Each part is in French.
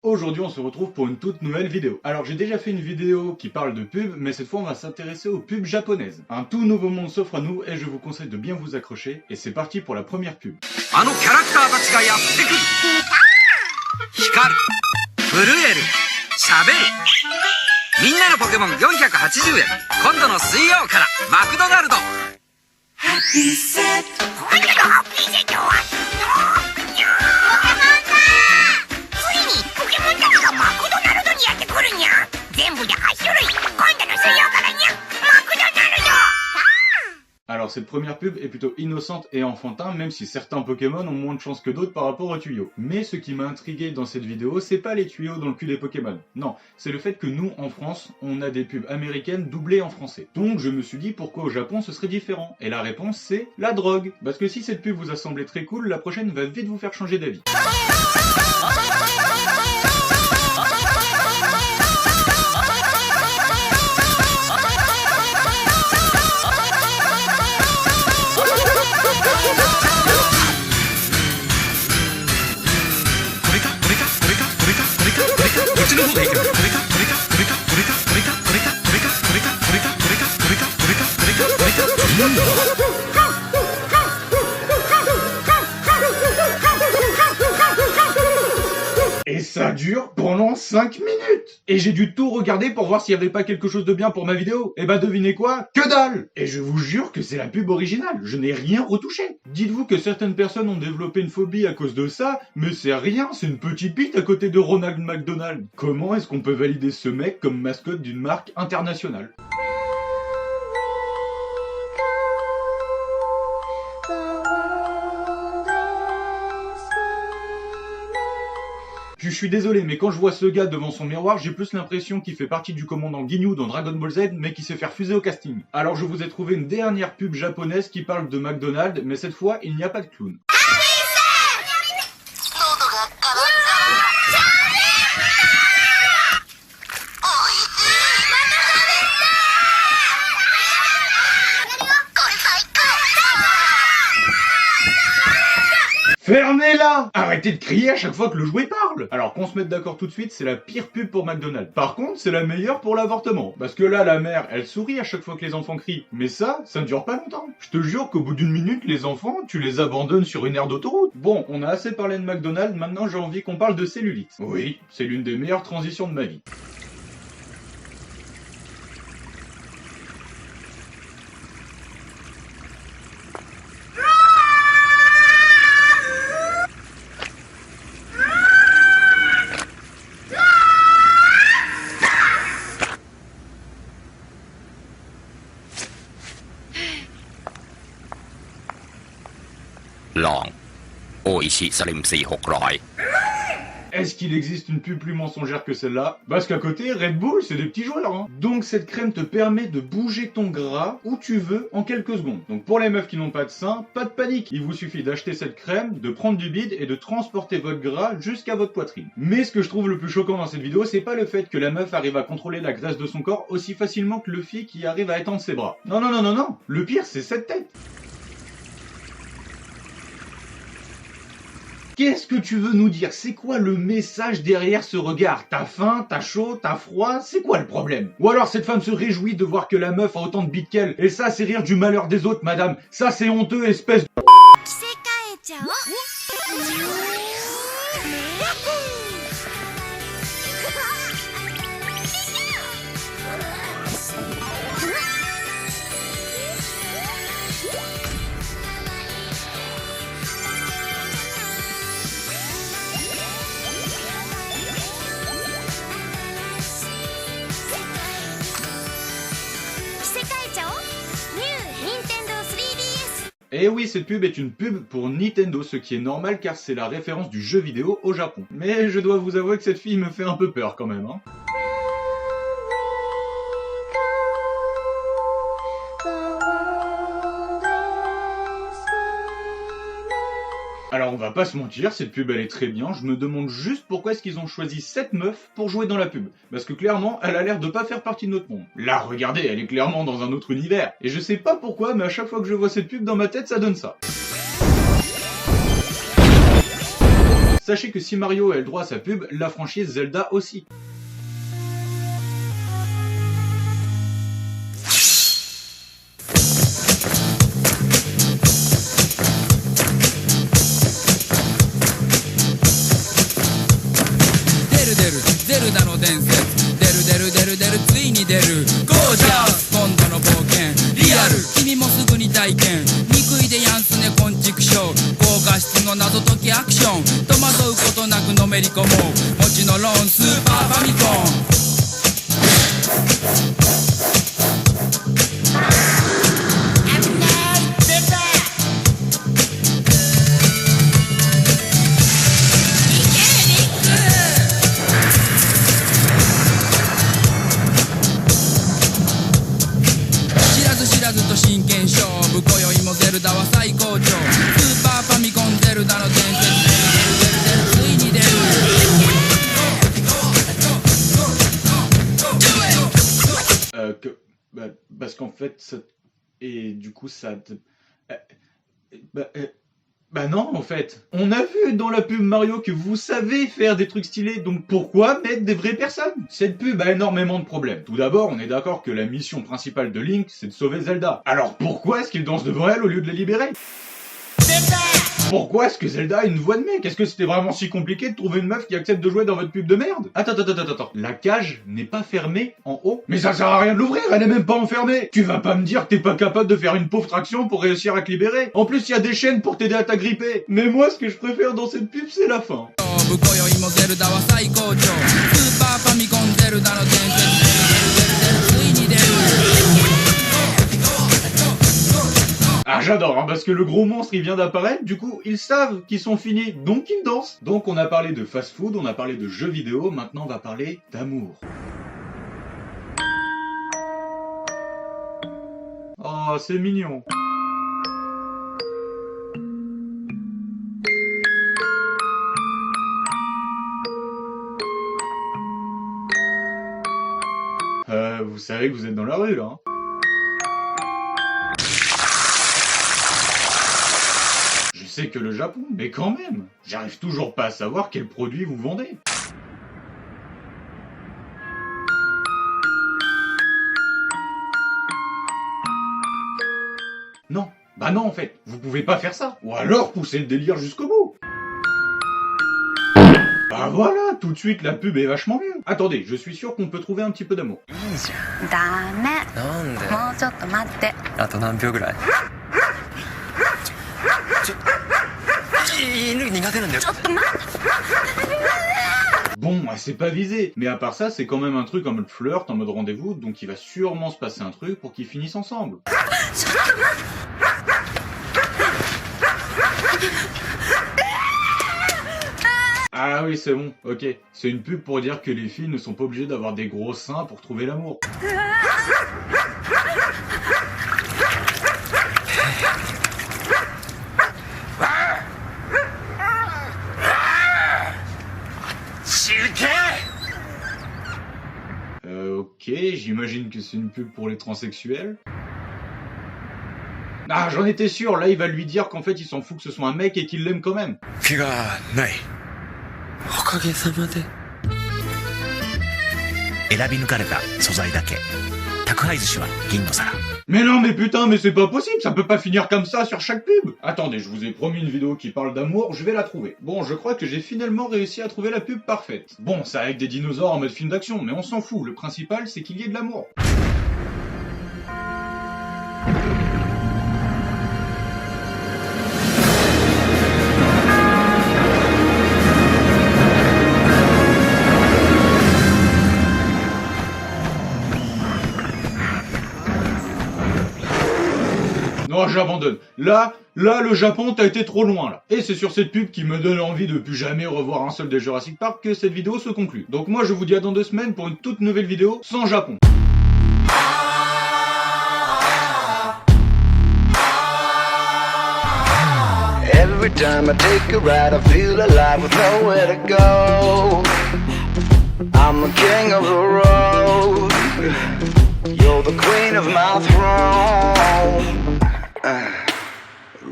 Aujourd'hui on se retrouve pour une toute nouvelle vidéo. Alors j'ai déjà fait une vidéo qui parle de pub, mais cette fois on va s'intéresser aux pubs japonaises. Un tout nouveau monde s'offre à nous et je vous conseille de bien vous accrocher. Et c'est parti pour la première pub. あのキャラクターたちがやってくる。光る、震える、喋る。みんなのポケモン480円。今度の水曜からマクドナルド。ハッピーセット。今度のハッピーセットはポケモンだ。ついにポケモンたちがマクドナルドにやってくるにゃ。全部で8種類。今度の水曜からにゃ。マクドナルド。 Alors cette première pub est plutôt innocente et enfantin, même si certains Pokémon ont moins de chance que d'autres par rapport aux tuyaux. Mais ce qui m'a intrigué dans cette vidéo, c'est pas les tuyaux dans le cul des Pokémon. Non, c'est le fait que nous, en France, on a des pubs américaines doublées en français. Donc je me suis dit pourquoi au Japon ce serait différent. Et la réponse c'est la drogue. Parce que si cette pub vous a semblé très cool, la prochaine va vite vous faire changer d'avis. Et ça dure pendant 5 minutes. Et j'ai dû tout regarder pour voir s'il n'y avait pas quelque chose de bien pour ma vidéo. Et bah devinez quoi? Que dalle! Et je vous jure que c'est la pub originale, je n'ai rien retouché. Dites-vous que certaines personnes ont développé une phobie à cause de ça, mais c'est rien, c'est une petite bite à côté de Ronald McDonald. Comment est-ce qu'on peut valider ce mec comme mascotte d'une marque internationale? Je suis désolé, mais quand je vois ce gars devant son miroir, j'ai plus l'impression qu'il fait partie du commandant Ginyu dans Dragon Ball Z, mais qui s'est fait refuser au casting. Alors je vous ai trouvé une dernière pub japonaise qui parle de McDonald's, mais cette fois, il n'y a pas de clown. Fermez-la! Arrêtez de crier à chaque fois que le jouet parle! Alors qu'on se mette d'accord tout de suite, c'est la pire pub pour McDonald's. Par contre, c'est la meilleure pour l'avortement. Parce que là, la mère, elle sourit à chaque fois que les enfants crient. Mais ça ne dure pas longtemps. Je te jure qu'au bout d'une minute, les enfants, tu les abandonnes sur une aire d'autoroute. Bon, on a assez parlé de McDonald's, maintenant j'ai envie qu'on parle de cellulite. Oui, c'est l'une des meilleures transitions de ma vie. Est-ce qu'il existe une pub plus mensongère que celle-là? Parce qu'à côté, Red Bull, c'est des petits joueurs, hein. Donc cette crème te permet de bouger ton gras où tu veux en quelques secondes. Donc pour les meufs qui n'ont pas de sein, pas de panique. Il vous suffit d'acheter cette crème, de prendre du bide et de transporter votre gras jusqu'à votre poitrine. Mais ce que je trouve le plus choquant dans cette vidéo, c'est pas le fait que la meuf arrive à contrôler la graisse de son corps aussi facilement que le fille qui arrive à étendre ses bras. Non, non, non, non, non. Le pire, c'est cette tête. Qu'est-ce que tu veux nous dire? C'est quoi le message derrière ce regard? T'as faim? T'as chaud? T'as froid? C'est quoi le problème? Ou alors cette femme se réjouit de voir que la meuf a autant de bites qu'elle. Et ça, c'est rire du malheur des autres, madame. Ça, c'est honteux, espèce de... Et oui, cette pub est une pub pour Nintendo, ce qui est normal car c'est la référence du jeu vidéo au Japon. Mais je dois vous avouer que cette fille me fait un peu peur quand même, hein. Alors on va pas se mentir, cette pub elle est très bien, je me demande juste pourquoi est-ce qu'ils ont choisi cette meuf pour jouer dans la pub. Parce que clairement, elle a l'air de pas faire partie de notre monde. Là, regardez, elle est clairement dans un autre univers. Et je sais pas pourquoi, mais à chaque fois que je vois cette pub dans ma tête, ça donne ça. sachez que si Mario a le droit à sa pub, la franchise Zelda aussi. Parce qu'en fait, ça... Et du coup, ça... Bah non, en fait. On a vu dans la pub Mario que vous savez faire des trucs stylés, donc pourquoi mettre des vraies personnes? Cette pub a énormément de problèmes. Tout d'abord, on est d'accord que la mission principale de Link, c'est de sauver Zelda. Alors pourquoi est-ce qu'il danse devant elle au lieu de la libérer? Pourquoi est-ce que Zelda a une voix de mec? Est-ce que c'était vraiment si compliqué de trouver une meuf qui accepte de jouer dans votre pub de merde? Attends. La cage n'est pas fermée en haut? Mais ça sert à rien de l'ouvrir, elle est même pas enfermée! Tu vas pas me dire que t'es pas capable de faire une pauvre traction pour réussir à te libérer? En plus, il y a des chaînes pour t'aider à t'agripper. Mais moi, ce que je préfère dans cette pub, c'est la fin. Ah j'adore, hein, parce que le gros monstre il vient d'apparaître, du coup ils savent qu'ils sont finis, donc ils dansent. Donc on a parlé de fast-food, on a parlé de jeux vidéo, maintenant on va parler d'amour. Oh c'est mignon. Vous savez que vous êtes dans la rue là, hein. Je sais que le Japon, mais quand même, j'arrive toujours pas à savoir quel produit vous vendez. Non, bah non en fait, vous pouvez pas faire ça. Ou alors pousser le délire jusqu'au bout. Bah voilà, tout de suite la pub est vachement mieux. Attendez, je suis sûr qu'on peut trouver un petit peu d'amour. Bon, c'est pas visé, mais à part ça, c'est quand même un truc en mode flirt, en mode rendez-vous, donc il va sûrement se passer un truc pour qu'ils finissent ensemble. Ah oui, c'est bon, ok. C'est une pub pour dire que les filles ne sont pas obligées d'avoir des gros seins pour trouver l'amour. Ok, j'imagine que c'est une pub pour les transsexuels. Ah, j'en étais sûr, là il va lui dire qu'en fait il s'en fout que ce soit un mec et qu'il l'aime quand même. Mais non mais putain, mais c'est pas possible, ça peut pas finir comme ça sur chaque pub. Attendez, je vous ai promis une vidéo qui parle d'amour, je vais la trouver. Bon, je crois que j'ai finalement réussi à trouver la pub parfaite. Bon, c'est avec des dinosaures en mode film d'action, mais on s'en fout, le principal c'est qu'il y ait de l'amour. Non, j'abandonne. Là, le Japon, t'as été trop loin, là. Et c'est sur cette pub qui me donne envie de plus jamais revoir un seul des Jurassic Park que cette vidéo se conclut. Donc moi, je vous dis à dans 2 semaines pour une toute nouvelle vidéo sans Japon. Every time I take a ride, I feel alive with nowhere to go. I'm the king of the road. You're the queen of my throne.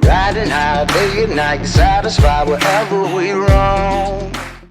Riding high day and night, satisfied wherever we roam.